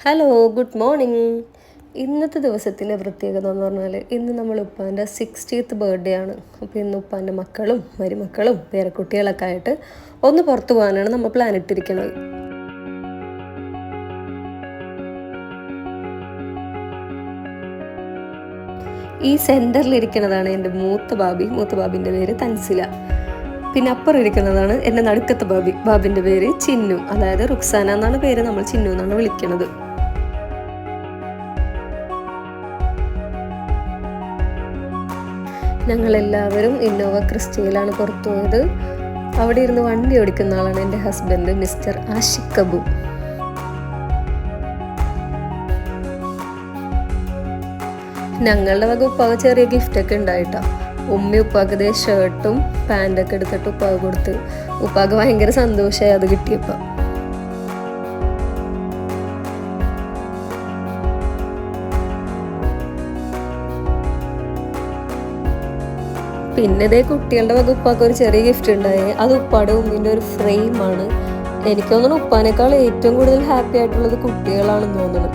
Hello, good morning. ഇന്നത്തെ ദിവസത്തിലെ പ്രത്യേകത എന്ന് പറഞ്ഞാൽ ഇന്ന് നമ്മൾ ഉപ്പാൻ്റെ 60th ബർത്ത്ഡേ ആണ്. അപ്പോൾ ഇന്ന് ഉപ്പാൻ്റെ മക്കളും മരുമക്കളും പേരക്കുട്ടികളൊക്കെ ആയിട്ട് ഒന്ന് പുറത്തു പോകാനാണ് നമ്മൾ പ്ലാൻ ഇട്ടിരിക്കുന്നത്. ഈ സെൻറ്ററിലിരിക്കുന്നതാണ് എൻ്റെ മൂത്ത ബാബിൻ്റെ പേര് തൻസില. പിന്നെ അപ്പുറം ഇരിക്കുന്നതാണ് എൻ്റെ നടുക്കത്തെ ബാബിൻ്റെ പേര് ചിന്നു, അതായത് റുക്സാന എന്നാണ് പേര്, നമ്മൾ ചിന്നു എന്നാണ് വിളിക്കുന്നത്. ഞങ്ങളെല്ലാവരും ഇന്നോവ ക്രിസ്റ്റയിലാണ് പുറത്തു പോയത്. അവിടെ ഇരുന്ന് വണ്ടി ഓടിക്കുന്ന ആളാണ് എൻ്റെ ഹസ്ബൻഡ് മിസ്റ്റർ ആഷിഖ് അബു. ഞങ്ങളുടെ വക ഉപ്പാവ് ചെറിയ ഗിഫ്റ്റൊക്കെ ഉണ്ടായിട്ടാ. ഉമ്മി ഉപ്പാക്ക് ഷർട്ടും പാൻറ്റൊക്കെ എടുത്തിട്ട് ഉപ്പാവ് കൊടുത്ത്. ഉപ്പാക്ക് ഭയങ്കര സന്തോഷമായി അത് കിട്ടിയപ്പോൾ. പിന്നെ ഇതേ കുട്ടികളുടെ വക ഉപ്പാക്ക് ഒരു ചെറിയ ഗിഫ്റ്റ് ഉണ്ടായി. അത് ഉപ്പാടെ ഉമ്മിൻ്റെ ഒരു ഫ്രെയിമാണ്. എനിക്ക് തോന്നുന്നു ഉപ്പാനേക്കാൾ ഏറ്റവും കൂടുതൽ ഹാപ്പി ആയിട്ടുള്ളത് കുട്ടികളാണെന്ന് തോന്നുന്നു.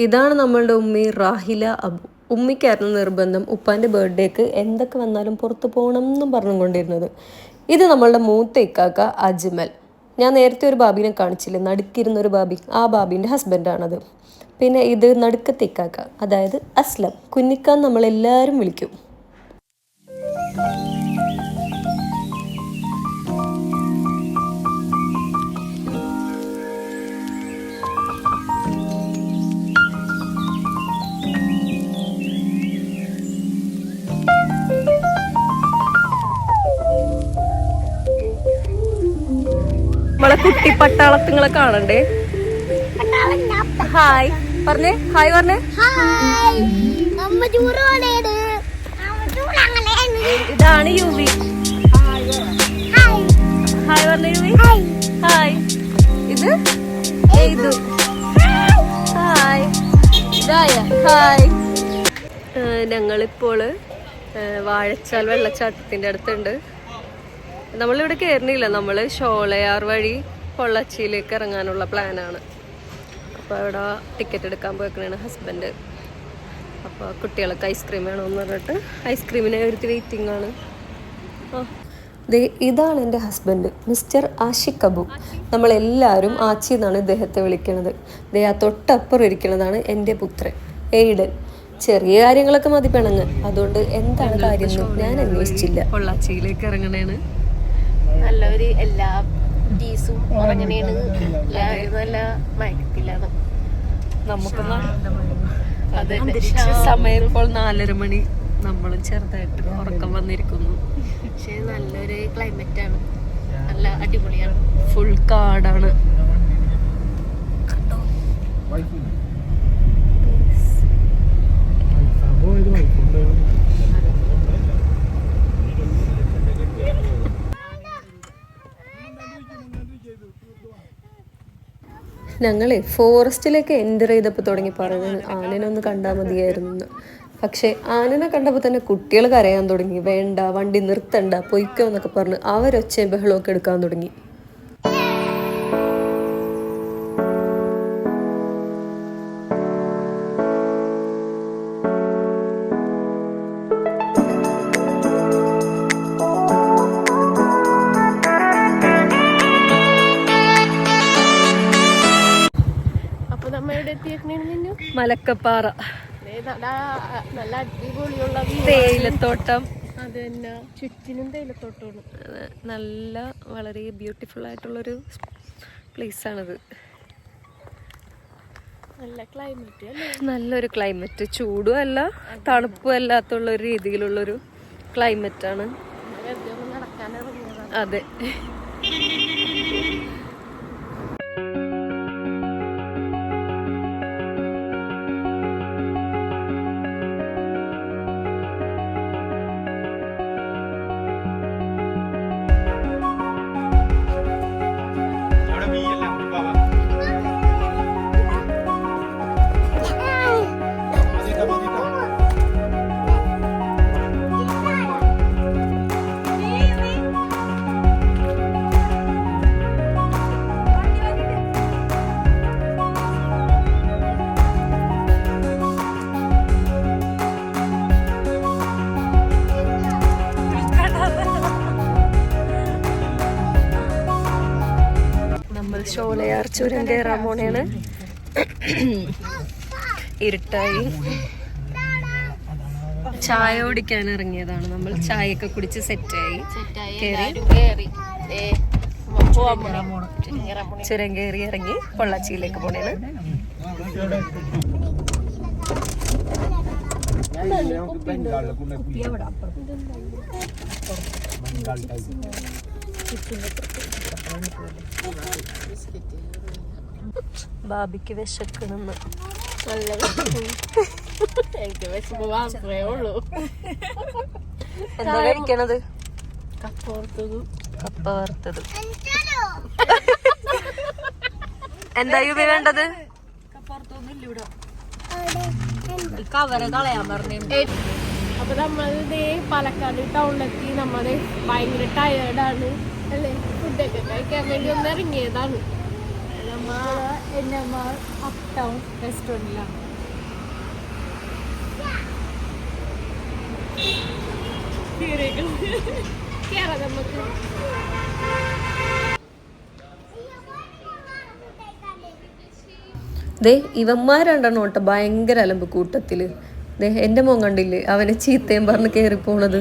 ഇതാണ് നമ്മളുടെ ഉമ്മി റാഹില അബു. ഉമ്മിക്കായിരുന്നു നിർബന്ധം ഉപ്പാൻ്റെ ബർത്ത്ഡേക്ക് എന്തൊക്കെ വന്നാലും പുറത്ത് പോകണം എന്നും പറഞ്ഞുകൊണ്ടിരുന്നത്. ഇത് നമ്മളുടെ മൂത്ത ഇക്കാക്ക അജ്മൽ. ഞാൻ നേരത്തെ ഒരു ബാബിനെ കാണിച്ചില്ലേ, നടുക്കിരുന്നൊരു ബാബി, ആ ബാബിൻ്റെ ഹസ്ബൻഡാണത്. പിന്നെ ഇത് നടുക്കത്തെ ഇക്കാക്ക, അതായത് അസ്ലം, കുഞ്ഞിക്കാൻ നമ്മളെല്ലാവരും വിളിക്കും. നമ്മളെ കുട്ടി പട്ടാളത്തുങ്ങളെ കാണണ്ടേ. ഹായ് പറഞ്ഞേ, ഹായ് പറഞ്ഞേ. ഇതാണ് യുവി. ഹായ് പറഞ്ഞേ യുവി. ഹായ്. ഇത് ഇത് ഹായ്. ഇതായ ഹായ്. ഞങ്ങളിപ്പോൾ വാഴച്ചാൽ വെള്ളച്ചാട്ടത്തിൻ്റെ അടുത്തുണ്ട്. നമ്മളിവിടെ കയറുന്നില്ല, നമ്മൾ ഷോളയാർ വഴി പൊള്ളാച്ചിയിലേക്ക് ഇറങ്ങാനുള്ള പ്ലാനാണ്. അപ്പോൾ അവിടെ ടിക്കറ്റ് എടുക്കാൻ പോയിക്കണേണ് ഹസ്ബൻഡ്. അപ്പോൾ കുട്ടികൾക്ക് ഐസ്ക്രീം വേണമെന്ന് പറഞ്ഞിട്ട് ഐസ്ക്രീമിനെ ഒരുത്തി വെയിറ്റിംഗ് ആണ്. ഇതാണ് എൻ്റെ ഹസ്ബൻഡ് മിസ്റ്റർ ആഷിഖ് അബു. നമ്മളെല്ലാവരും ആച്ചി എന്നാണ് ഇദ്ദേഹത്തെ വിളിക്കുന്നത്. ആ തൊട്ടപ്പുറം ഇരിക്കുന്നതാണ് എൻ്റെ പുത്രൻ എയ്ഡൻ. ചെറിയ കാര്യങ്ങളൊക്കെ മതി പിണങ്ങ്, അതുകൊണ്ട് എന്താണ് കാര്യം ഞാൻ അന്വേഷിച്ചില്ല. പൊള്ളാച്ചിയിലേക്ക് ഇറങ്ങണേണ്. നല്ലൊരു എല്ലാ ഡീസും ഉറങ്ങണേണ്, നല്ല മയക്കത്തിലാണ്. നമുക്കൊന്നും സമയം ഇപ്പോൾ 4:30 മണി. നമ്മളും ചെറുതായിട്ട് ഉറക്കം വന്നിരിക്കുന്നു. പക്ഷെ നല്ലൊരു ക്ലൈമറ്റ് ആണ്, നല്ല അടിപൊളിയാണ്. ഫുൾ കാടാണ്. ഞങ്ങളെ ഫോറസ്റ്റിലേക്ക് എൻ്റർ ചെയ്തപ്പോൾ തുടങ്ങി പറയുന്നത് ആനനെ ഒന്ന് കണ്ടാൽ മതിയായിരുന്നു. പക്ഷേ ആനനെ കണ്ടപ്പോൾ തന്നെ കുട്ടികൾ കരയാൻ തുടങ്ങി. വേണ്ട, വണ്ടി നിർത്തണ്ട, പൊയ്ക്കോ എന്നൊക്കെ പറഞ്ഞ് അവരൊച്ചയും ബഹളമൊക്കെ എടുക്കാൻ തുടങ്ങി. മലക്കപ്പാറ, നല്ല അടിപൊളിയുള്ള തേയിലത്തോട്ടം. അത് തന്നെ, ചുറ്റിനും തേയിലത്തോട്ടമാണ്. നല്ല വളരെ ബ്യൂട്ടിഫുൾ ആയിട്ടുള്ളൊരു പ്ലേസാണിത്. നല്ല ക്ലൈമറ്റ് അല്ലേ, നല്ലൊരു ക്ലൈമറ്റ്. ചൂടും അല്ല തണുപ്പും അല്ലാത്തുള്ളൊരു രീതിയിലുള്ളൊരു ക്ലൈമറ്റാണ്. അതെ. ഷോലയാർ ചുരം കയറാൻ പോണേണ്. ഇരുട്ടായി. ചായ കുടിക്കാൻ ഇറങ്ങിയതാണ് നമ്മൾ. ചായയൊക്കെ കുടിച്ച് സെറ്റായി കേറി ചുരം കയറി ഇറങ്ങി പൊള്ളാച്ചിയിലേക്ക് പോണേണ്. ബാബിക്ക് വിശക്കണെന്ന്. എന്താ കഴിക്കണത്? കപ്പ വറുത്തത്. എന്താ യുവി വേണ്ടത്? കവറ് കളയാൻ പറഞ്ഞു. അപ്പൊ നമ്മള് പാലക്കാട് ടൗണിലെത്തി. നമ്മള് ഭയങ്കര ടയേർഡാണ് അല്ലേ. ഫുഡൊക്കെ കഴിക്കാൻ വേണ്ടി ഒന്ന് ഇറങ്ങിയതാണ്. അപ് ടൗൺ റെസ്റ്റോറൻറ്റിലാണ്. കേറാം നമുക്ക്. ദേ ഇവന്മാരുണ്ടെണ്ണോ കേട്ടോ ഭയങ്കര അലമ്പ് കൂട്ടത്തില്. ദേ എൻ്റെ മോൻ കണ്ടില്ലേ, അവനെ ചീത്തയും പറഞ്ഞ് കയറി പോണത്.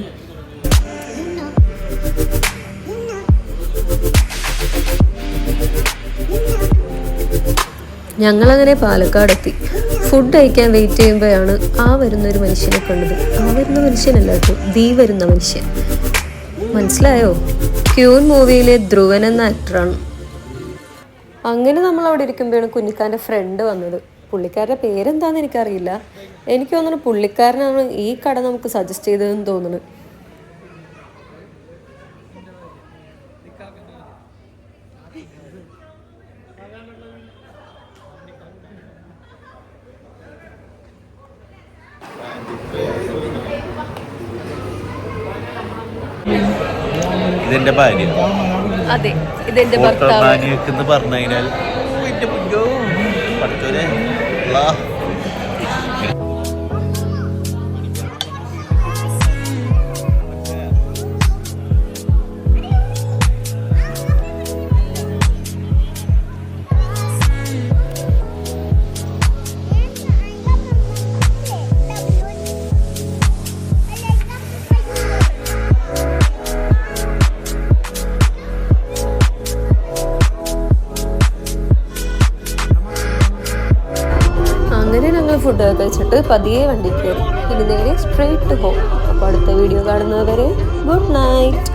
ഞങ്ങളങ്ങനെ പാലക്കാടെത്തി. ഫുഡ് കഴിക്കാൻ വെയിറ്റ് ചെയ്യുമ്പോഴാണ് ആ വരുന്നൊരു മനുഷ്യനെ കണ്ടത്. ആ വരുന്ന മനുഷ്യനല്ല കേട്ടോ, ദീ വരുന്ന മനുഷ്യൻ. മനസ്സിലായോ? ക്യൂൻ മൂവിയിലെ ധ്രുവൻ എന്ന ആക്ടറാണ്. അങ്ങനെ നമ്മൾ അവിടെ ഇരിക്കുമ്പോഴാണ് കുഞ്ഞിക്കാൻ്റെ ഫ്രണ്ട് വന്നത്. പുള്ളിക്കാരുടെ പേരെന്താണെന്ന് എനിക്കറിയില്ല. എനിക്ക് തോന്നുന്നു പുള്ളിക്കാരനാണ് ഈ കട നമുക്ക് സജസ്റ്റ് ചെയ്തതെന്ന് തോന്നുന്നു. ഇതെന്റെ ഭാര്യ. അതെ, ഇതെന്റെ ഭർത്താവ്. പറഞ്ഞു കഴിഞ്ഞാൽ ഫുഡൊക്കെ കഴിച്ചിട്ട് പതിയെ വണ്ടി കയറി. ഇനി നേരെ സ്ട്രെയിറ്റ് ഹോം. അപ്പോൾ അടുത്ത വീഡിയോ കാണുന്നവരെ ഗുഡ് നൈറ്റ്.